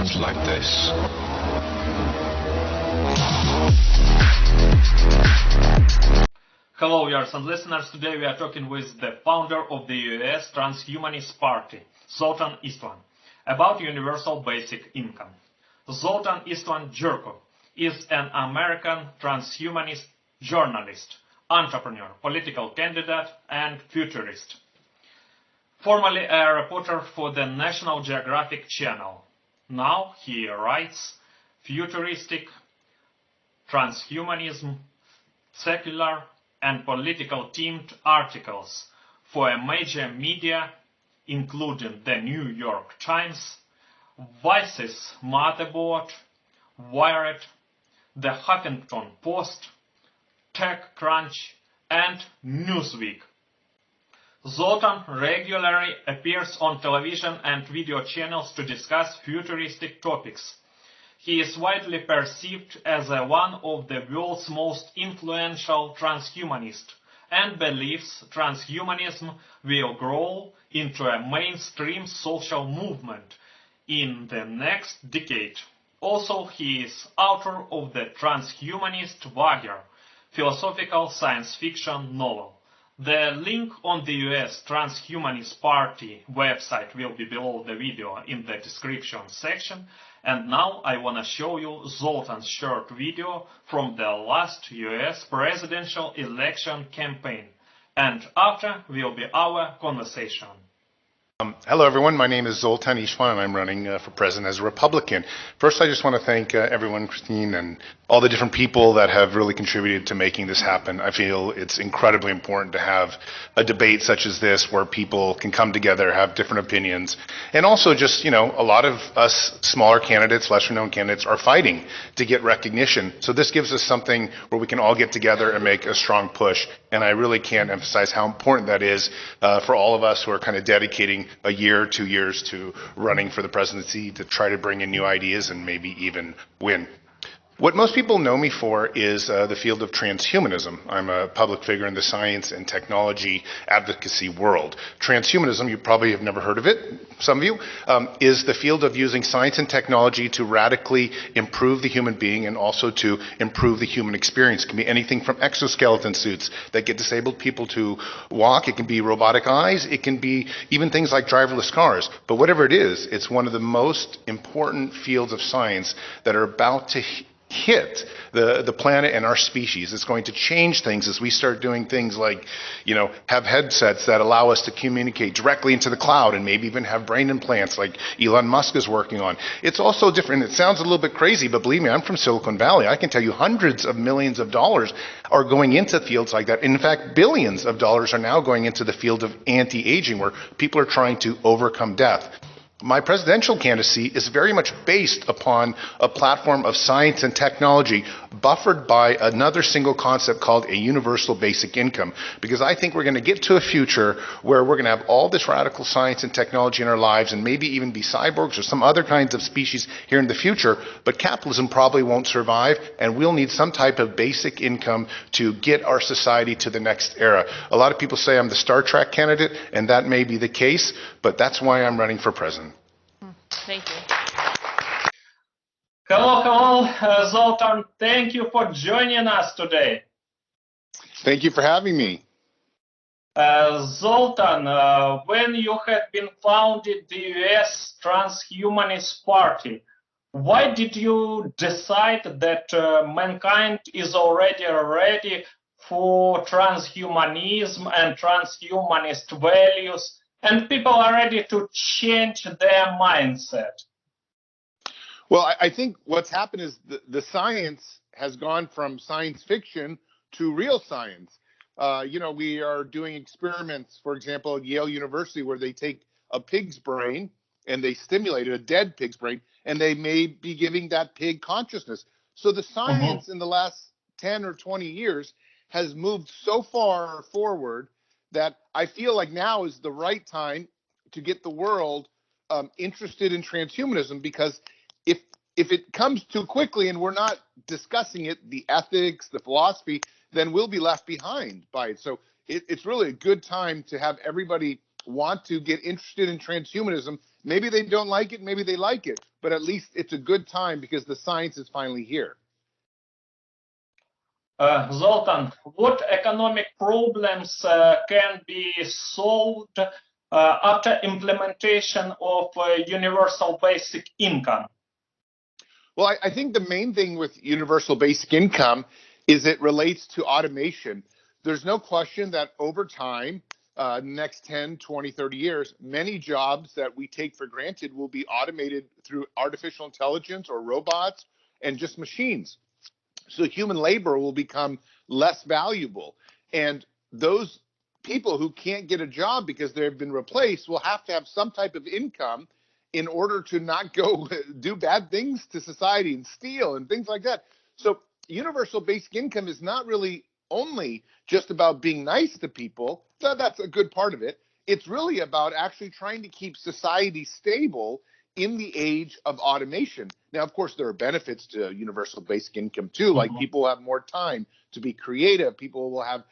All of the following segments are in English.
times like this. Hello, viewers and listeners. Today we are talking with the founder of the US Transhumanist Party, Zoltan Istvan, about universal basic income. Zoltan Istvan is an American transhumanist journalist, entrepreneur, political candidate, and futurist. Formerly a reporter for the National Geographic Channel. Now he writes futuristic, transhumanism, secular, and political themed articles for a major media including the New York Times, Vice's Motherboard, Wired, the Huffington Post, TechCrunch, and Newsweek. Zoltan regularly appears on television and video channels to discuss futuristic topics. He is widely perceived as one of the world's most influential transhumanists and believes transhumanism will grow into a mainstream social movement in the next decade. Also, he is author of the Transhumanist Wager, philosophical science fiction novel. The link on the US Transhumanist Party website will be below the video in the description section. And now I want to show you Zoltan's short video from the last US presidential election campaign. And after will be our conversation. Hello everyone, my name is Zoltan Istvan and I'm running for president as a Republican. First I just want to thank everyone, Christine, and all the different people that have really contributed to making this happen. I feel it's incredibly important to have a debate such as this where people can come together, have different opinions, and also just, a lot of us smaller candidates, lesser known candidates are fighting to get recognition. So this gives us something where we can all get together and make a strong push, and I really can't emphasize how important that is for all of us who are kind of dedicating a year, 2 years to running for the presidency to try to bring in new ideas and maybe even win. What most people know me for is the field of transhumanism. I'm a public figure in the science and technology advocacy world. Transhumanism, you probably have never heard of it, some of you, is the field of using science and technology to radically improve the human being and also to improve the human experience. It can be anything from exoskeleton suits that get disabled people to walk. It can be robotic eyes. It can be even things like driverless cars. But whatever it is, it's one of the most important fields of science that are about to hit the planet and our species. It's going to change things as we start doing things like, have headsets that allow us to communicate directly into the cloud and maybe even have brain implants like Elon Musk is working on. It's also different. It sounds a little bit crazy, but believe me, I'm from Silicon Valley. I can tell you hundreds of millions of dollars are going into fields like that. In fact, billions of dollars are now going into the field of anti-aging, where people are trying to overcome death. My presidential candidacy is very much based upon a platform of science and technology buffered by another single concept called a universal basic income, because I think we're going to get to a future where we're going to have all this radical science and technology in our lives and maybe even be cyborgs or some other kinds of species here in the future, but capitalism probably won't survive and we'll need some type of basic income to get our society to the next era. A lot of people say I'm the Star Trek candidate, and that may be the case, but that's why I'm running for president. Thank you. Hello, Zoltan. Thank you for joining us today. Thank you for having me. Zoltan, when you had been founded the US Transhumanist Party, why did you decide that mankind is already ready for transhumanism and transhumanist values, and people are ready to change their mindset? Well, I think what's happened is the science has gone from science fiction to real science. We are doing experiments, for example, at Yale University, where they take a pig's brain and they stimulate a dead pig's brain, and they may be giving that pig consciousness. So the science in the last 10 or 20 years has moved so far forward that I feel like now is the right time to get the world interested in transhumanism, because if it comes too quickly and we're not discussing it, the ethics, the philosophy, then we'll be left behind by it. So it's really a good time to have everybody want to get interested in transhumanism. Maybe they don't like it, maybe they like it, but at least it's a good time because the science is finally here. Zoltan, what economic problems can be solved after implementation of universal basic income? Well, I think the main thing with universal basic income is it relates to automation. There's no question that over time, next 10, 20, 30 years, many jobs that we take for granted will be automated through artificial intelligence or robots and just machines. So human labor will become less valuable. And those people who can't get a job because they've been replaced will have to have some type of income in order to not go do bad things to society and steal and things like that. So universal basic income is not really only just about being nice to people. That's a good part of it. It's really about actually trying to keep society stable in the age of automation. Now, of course, there are benefits to universal basic income too, like people will have more time to be creative, people will have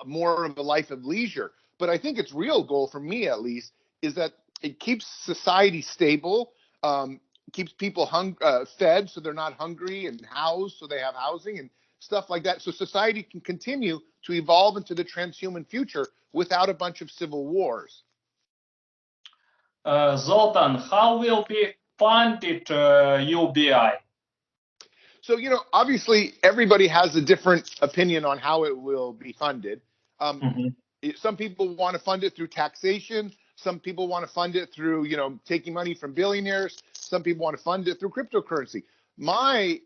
more of a life of leisure. But I think its real goal, for me at least, is that it keeps society stable, keeps people fed so they're not hungry, and housed so they have housing and stuff like that. So society can continue to evolve into the transhuman future without a bunch of civil wars. Zoltan, how will be funded UBI? So, obviously everybody has a different opinion on how it will be funded. Some people want to fund it through taxation. Some people want to fund it through, taking money from billionaires. Some people want to fund it through cryptocurrency. My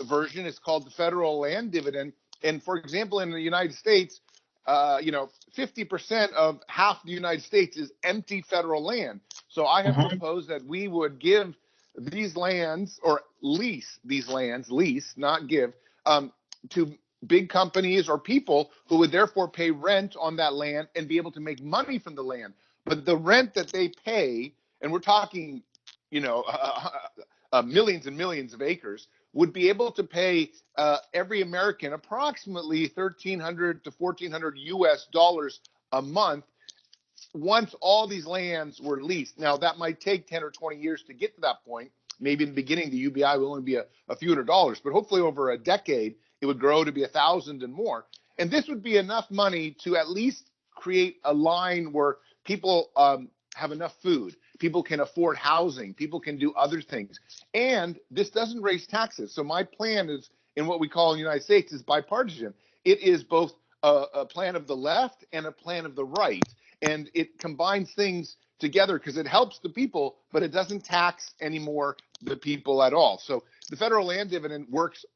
version is called the federal land dividend. And for example, in the United States, 50% of half the United States is empty federal land. So I have proposed that we would give these lands, or lease these lands, not give, to big companies or people who would therefore pay rent on that land and be able to make money from the land. But the rent that they pay, and we're talking, millions and millions of acres, would be able to pay every American approximately $1,300 to $1,400 US dollars a month once all these lands were leased. Now, that might take 10 or 20 years to get to that point. Maybe in the beginning, the UBI will only be a few $100s, but hopefully over a decade, it would grow to be 1,000 and more. And this would be enough money to at least create a line where people have enough food, people can afford housing, people can do other things. And this doesn't raise taxes. So my plan is, in what we call in the United States, is bipartisan. It is both a plan of the left and a plan of the right. And it combines things together because it helps the people, but it doesn't tax anymore the people at all. So the federal land dividend works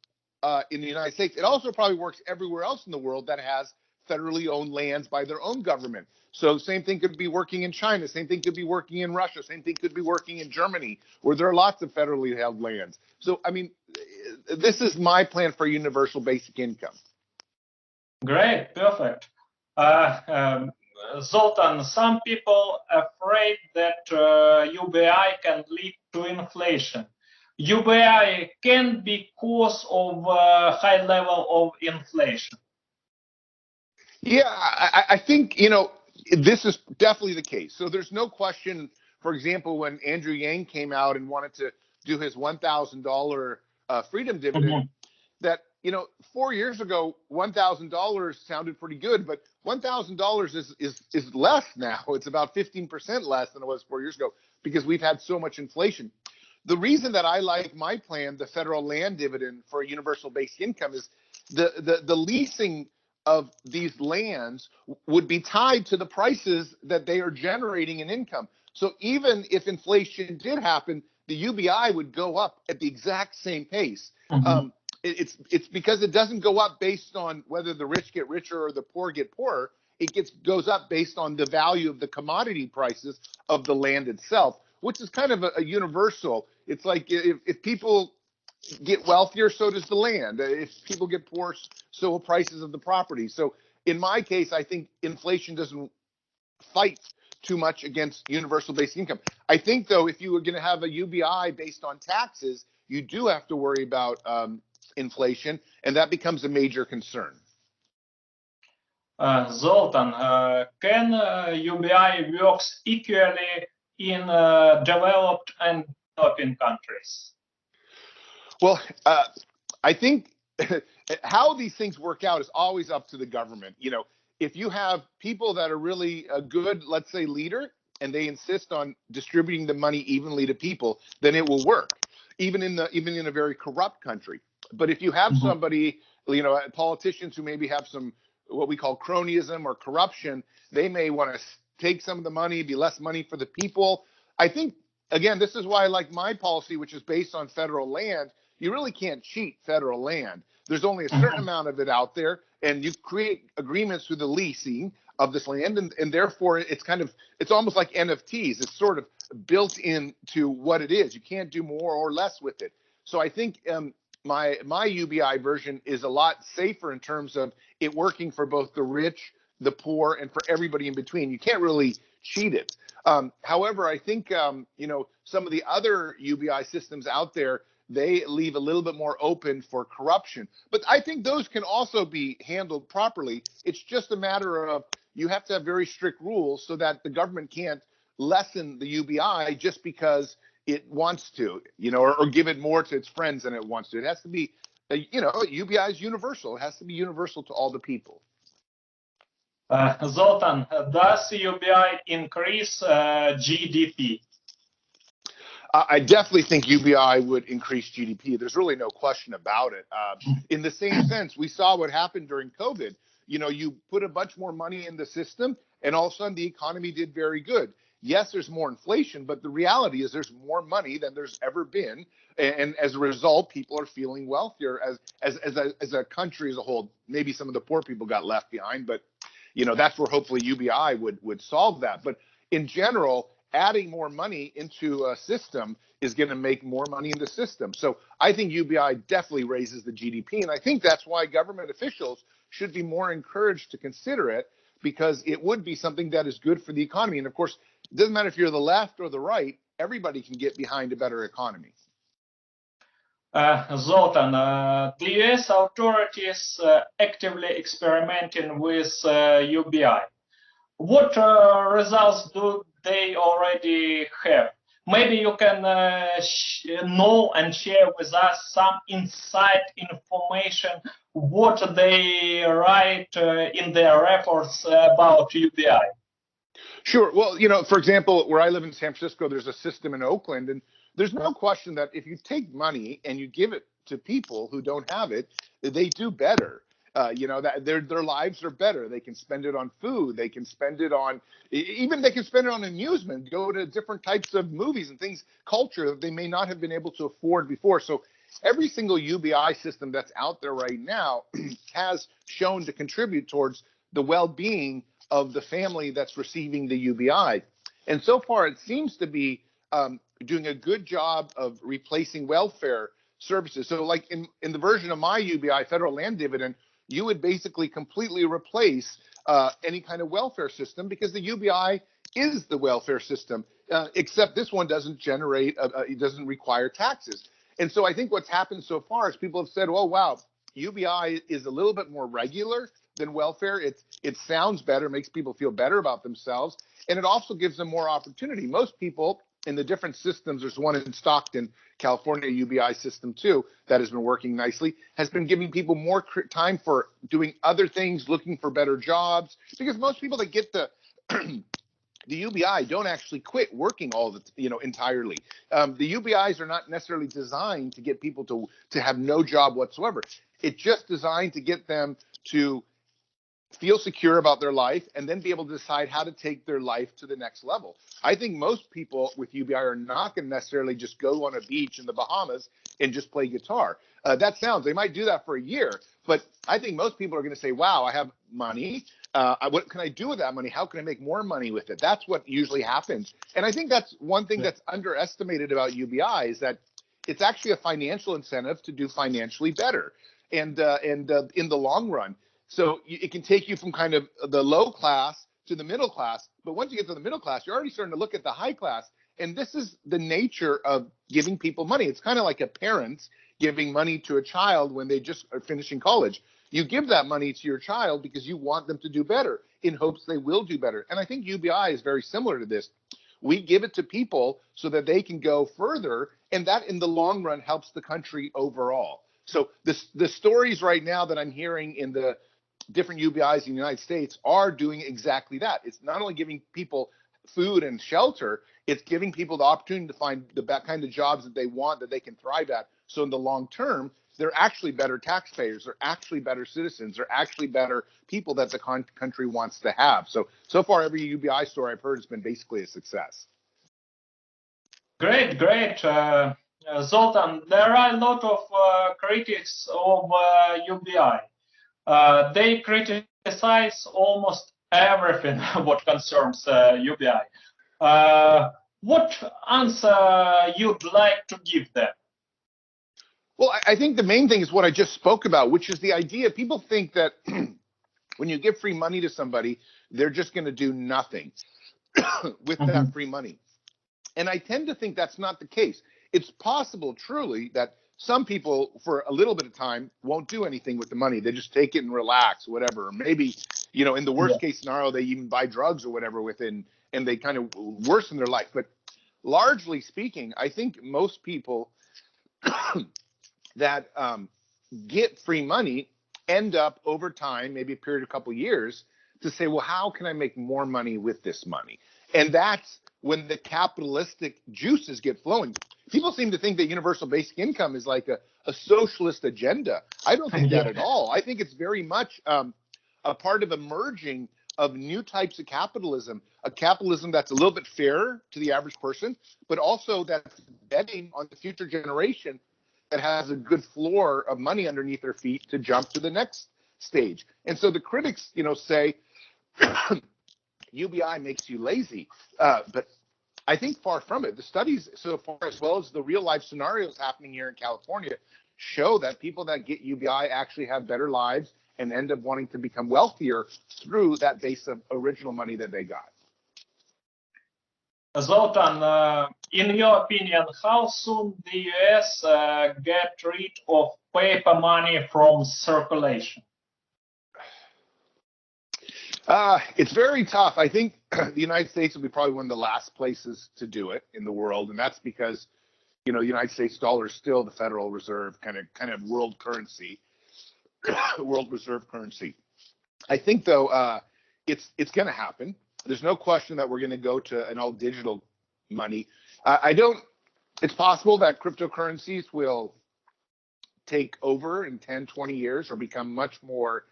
in the United States. It also probably works everywhere else in the world that has federally owned lands by their own government. So the same thing could be working in China, same thing could be working in Russia, same thing could be working in Germany, where there are lots of federally held lands. So, I mean, this is my plan for universal basic income. Great, perfect. Zoltan, some people are afraid that UBI can lead to inflation. UBI can be cause of high level of inflation. Yeah, I think, this is definitely the case. So there's no question, for example, when Andrew Yang came out and wanted to do his $1,000 freedom dividend, that, 4 years ago, $1,000 sounded pretty good, but $1,000 is less now. It's about 15% less than it was 4 years ago because we've had so much inflation. The reason that I like my plan, the federal land dividend for a universal basic income, is the leasing of these lands would be tied to the prices that they are generating in income. So even if inflation did happen, the UBI would go up at the exact same pace. It's because it doesn't go up based on whether the rich get richer or the poor get poorer. It goes up based on the value of the commodity prices of the land itself, which is kind of a universal. It's like if people get wealthier, so does the land. If people get poor, so will prices of the property. So in my case, I think inflation doesn't fight too much against universal basic income. I think, though, if you were going to have a UBI based on taxes, you do have to worry about inflation, and that becomes a major concern. Zoltan, can UBI works equally in developed and developing countries? Well, I think how these things work out is always up to the government. If you have people that are really a good, let's say, leader, and they insist on distributing the money evenly to people, then it will work, even in a very corrupt country. But if you have somebody, politicians who maybe have some what we call cronyism or corruption, they may want to take some of the money, be less money for the people. I think, again, this is why I like my policy, which is based on federal land. You really can't cheat federal land. There's only a certain amount of it out there, and you create agreements through the leasing of this land, and therefore it's almost like NFTs. It's sort of built into what it is. You can't do more or less with it. So I think my UBI version is a lot safer in terms of it working for both the rich, the poor, and for everybody in between. You can't really cheat it. However, I think some of the other UBI systems out there, they leave a little bit more open for corruption. But I think those can also be handled properly. It's just a matter of you have to have very strict rules so that the government can't lessen the UBI just because it wants to, or give it more to its friends than it wants to. It has to be, UBI is universal. It has to be universal to all the people. Zoltan, does UBI increase GDP? I definitely think UBI would increase GDP. There's really no question about it. In the same sense, we saw what happened during COVID. You put a bunch more money in the system, and all of a sudden the economy did very good. Yes, there's more inflation, but the reality is there's more money than there's ever been, and as a result, people are feeling wealthier as a country as a whole. Maybe some of the poor people got left behind, but that's where hopefully UBI would solve that. But in general, adding more money into a system is going to make more money in the system. So I think UBI definitely raises the GDP, and I think that's why government officials should be more encouraged to consider it, because it would be something that is good for the economy. And of course, it doesn't matter if you're the left or the right, everybody can get behind a better economy. Zoltan, the US authorities actively experimenting with UBI. What results do they already have? Maybe you can know and share with us some inside information what they write in their reports about UBI. Sure. Well, for example, where I live in San Francisco, there's a system in Oakland, and there's no question that if you take money and you give it to people who don't have it, they do better. That their lives are better. They can spend it on food. They can spend it on amusement, go to different types of movies and things, culture that they may not have been able to afford before. So every single UBI system that's out there right now has shown to contribute towards the well-being of the family that's receiving the UBI. And so far, it seems to be doing a good job of replacing welfare services. So like in the version of my UBI, federal land dividend, you would basically completely replace any kind of welfare system, because the UBI is the welfare system, except this one doesn't it doesn't require taxes. And so I think what's happened so far is people have said, oh, wow, UBI is a little bit more regular than welfare. It sounds better, makes people feel better about themselves, and it also gives them more opportunity. Most people in the different systems, there's one in Stockton, California, UBI system too, that has been working nicely, has been giving people more time for doing other things, looking for better jobs, because most people that get the UBI don't actually quit working entirely. The UBIs are not necessarily designed to get people to have no job whatsoever. It's just designed to get them to feel secure about their life and then be able to decide how to take their life to the next level. I think most people with UBI are not going to necessarily just go on a beach in the Bahamas and just play guitar. They might do that for a year, but I think most people are going to say, wow, I have money. What can I do with that money? How can I make more money with it? That's what usually happens. And I think that's one thing that's underestimated about UBI, is that it's actually a financial incentive to do financially better and in the long run. So it can take you from kind of the low class to the middle class. But once you get to the middle class, you're already starting to look at the high class. And this is the nature of giving people money. It's kind of like a parent giving money to a child when they just are finishing college. You give that money to your child because you want them to do better in hopes they will do better. And I think UBI is very similar to this. We give it to people so that they can go further, and that in the long run helps the country overall. So the stories right now that I'm hearing in the different UBIs in the United States are doing exactly that. It's not only giving people food and shelter, it's giving people the opportunity to find the kind of jobs that they want, that they can thrive at. So in the long term, they're actually better taxpayers, they're actually better citizens, they're actually better people that the country wants to have. So far, every UBI story I've heard has been basically a success. Great, great. Zoltan, there are a lot of critics of UBI. They criticize almost everything what concerns UBI. What answer you'd like to give them? Well, I think the main thing is what I just spoke about, which is the idea. People think that when you give free money to somebody, they're just going to do nothing with that free money. And I tend to think that's not the case. It's possible, truly, that some people, for a little bit of time, won't do anything with the money. They just take it and relax, whatever. Or maybe, in the worst case scenario, they even buy drugs or whatever with it, and they kind of worsen their life. But largely speaking, I think most people that get free money end up over time, maybe a period of a couple of years, to say, well, how can I make more money with this money? And that's when the capitalistic juices get flowing. People seem to think that universal basic income is like a socialist agenda. I don't think that at all. I think it's very much a part of emerging of new types of capitalism, a capitalism that's a little bit fairer to the average person, but also that's betting on the future generation that has a good floor of money underneath their feet to jump to the next stage. And so the critics, say, UBI makes you lazy. But I think far from it. The studies so far, as well as the real life scenarios happening here in California, show that people that get UBI actually have better lives and end up wanting to become wealthier through that base of original money that they got. Zoltan, in your opinion, how soon the US get rid of paper money from circulation? It's very tough. I think the United States will be probably one of the last places to do it in the world, and that's because, the United States dollar is still the Federal Reserve kind of world currency, world reserve currency. I think though it's going to happen. There's no question that we're going to go to an all digital money. It's possible that cryptocurrencies will take over in 10, 20 years or become much more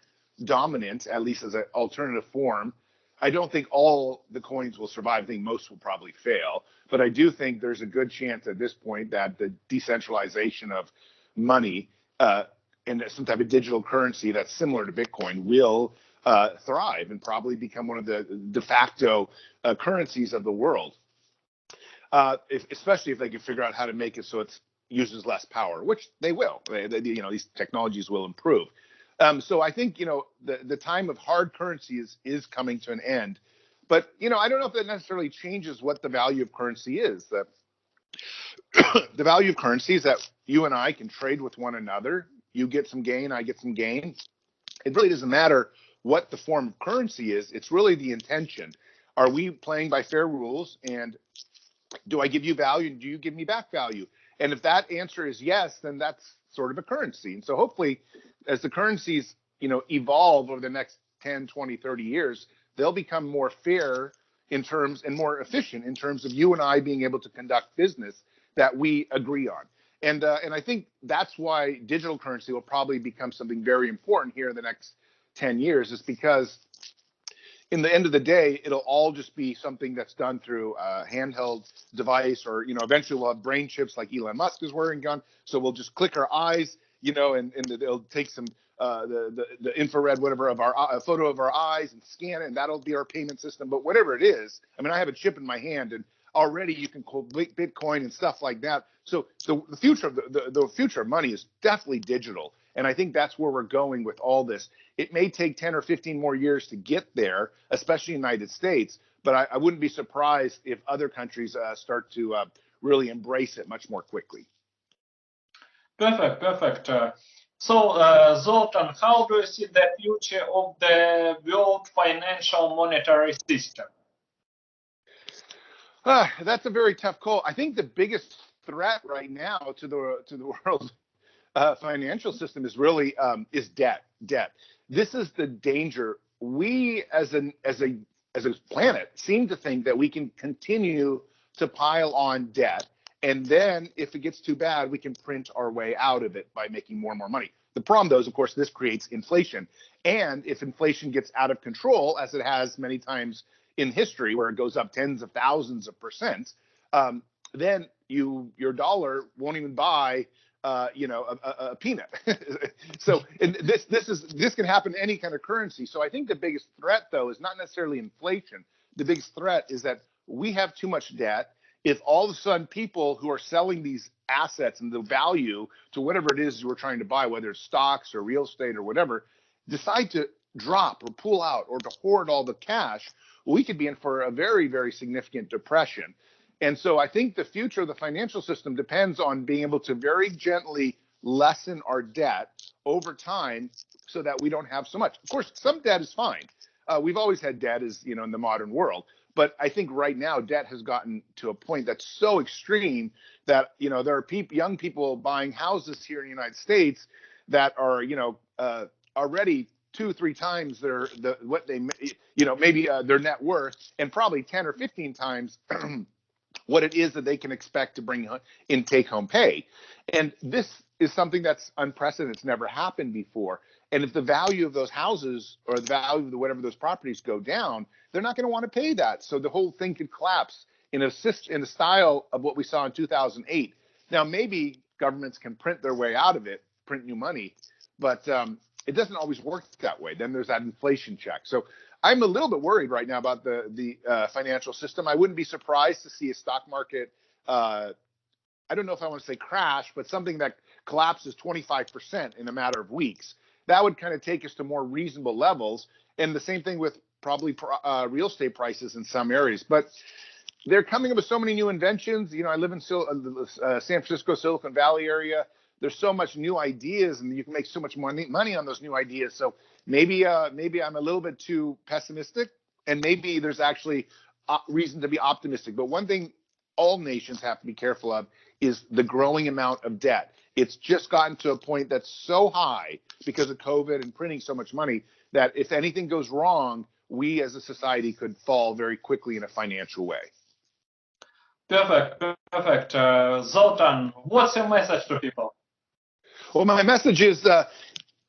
dominant, at least as an alternative form. I don't think all the coins will survive. I think most will probably fail. But I do think there's a good chance at this point that the decentralization of money and some type of digital currency that's similar to Bitcoin will thrive and probably become one of the de facto currencies of the world, especially if they can figure out how to make it so it uses less power, which they will. These technologies will improve. So I think the time of hard currency is coming to an end. But I don't know if that necessarily changes what the value of currency is. The value of currency is that you and I can trade with one another. You get some gain, I get some gain. It really doesn't matter what the form of currency is. It's really the intention. Are we playing by fair rules? And do I give you value and do you give me back value? And if that answer is yes, then that's sort of a currency. And so hopefully, as the currencies evolve over the next 10, 20, 30 years, they'll become more fair in terms and more efficient in terms of you and I being able to conduct business that we agree on. And I think that's why digital currency will probably become something very important here in the next 10 years, is because in the end of the day, it'll all just be something that's done through a handheld device, or eventually we'll have brain chips like Elon Musk is working on. So we'll just click our eyes, and it'll take some the infrared whatever of a photo of our eyes and scan it, and that'll be our payment system. But whatever it is, I mean, I have a chip in my hand, and already you can quote Bitcoin and stuff like that. So the future of the future of money is definitely digital. And I think that's where we're going with all this. It may take 10 or 15 more years to get there, especially in the United States, but I wouldn't be surprised if other countries start to really embrace it much more quickly. Perfect. So, Zoltan, how do you see the future of the world financial monetary system? That's a very tough call. I think the biggest threat right now to the world financial system is really is debt. Debt. This is the danger. We as a planet seem to think that we can continue to pile on debt, and then if it gets too bad, we can print our way out of it by making more and more money. The problem, though, is of course this creates inflation, and if inflation gets out of control, as it has many times in history, where it goes up tens of thousands of percent, then your dollar won't even buy a peanut. So and this can happen in any kind of currency. So I think the biggest threat, though, is not necessarily inflation. The biggest threat is that we have too much debt. If all of a sudden people who are selling these assets and the value to whatever it is we're trying to buy, whether it's stocks or real estate or whatever, decide to drop or pull out or to hoard all the cash, we could be in for a very, very significant depression. And so I think the future of the financial system depends on being able to very gently lessen our debt over time so that we don't have so much. Of course, some debt is fine. We've always had debt in the modern world. But I think right now debt has gotten to a point that's so extreme that, there are young people buying houses here in the United States that are, already 2-3 times their net worth, and probably 10 or 15 times what it is that they can expect to bring in take-home pay. And this is something that's unprecedented. It's never happened before. And if the value of those houses or the value of whatever those properties go down, they're not going to want to pay that. So the whole thing could collapse in the style of what we saw in 2008. Now, maybe governments can print their way out of it, print new money, but it doesn't always work that way. Then there's that inflation check. So I'm a little bit worried right now about the financial system. I wouldn't be surprised to see a stock market, I don't know if I want to say crash, but something that collapses 25% in a matter of weeks. That would kind of take us to more reasonable levels. And the same thing with probably real estate prices in some areas. But they're coming up with so many new inventions. I live in San Francisco, Silicon Valley area. There's so much new ideas, and you can make so much more money on those new ideas. So maybe I'm a little bit too pessimistic, and maybe there's actually reason to be optimistic. But one thing all nations have to be careful of is the growing amount of debt. It's just gotten to a point that's so high because of COVID and printing so much money that if anything goes wrong, we as a society could fall very quickly in a financial way. Perfect. Zoltan, what's your message to people? Well, my message is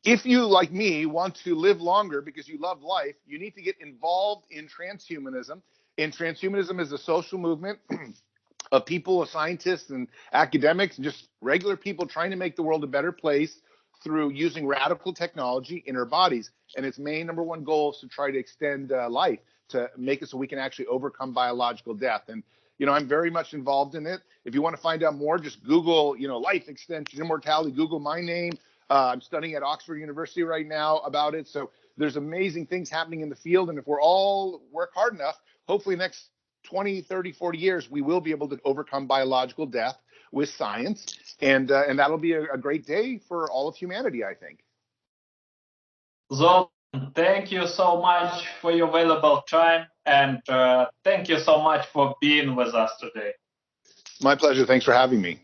if you, like me, want to live longer because you love life, you need to get involved in transhumanism. And transhumanism is a social movement of people, of scientists and academics, and just regular people trying to make the world a better place through using radical technology in our bodies. And its main number one goal is to try to extend life, to make it so we can actually overcome biological death. And I'm very much involved in it. If you want to find out more, just Google, life extension, immortality, Google my name. I'm studying at Oxford University right now about it. So there's amazing things happening in the field. And if we're all work hard enough, hopefully next 20, 30, 40 years, we will be able to overcome biological death with science. And that'll be a great day for all of humanity, I think. Zoltan, thank you so much for your valuable time, and thank you so much for being with us today. My pleasure. Thanks for having me.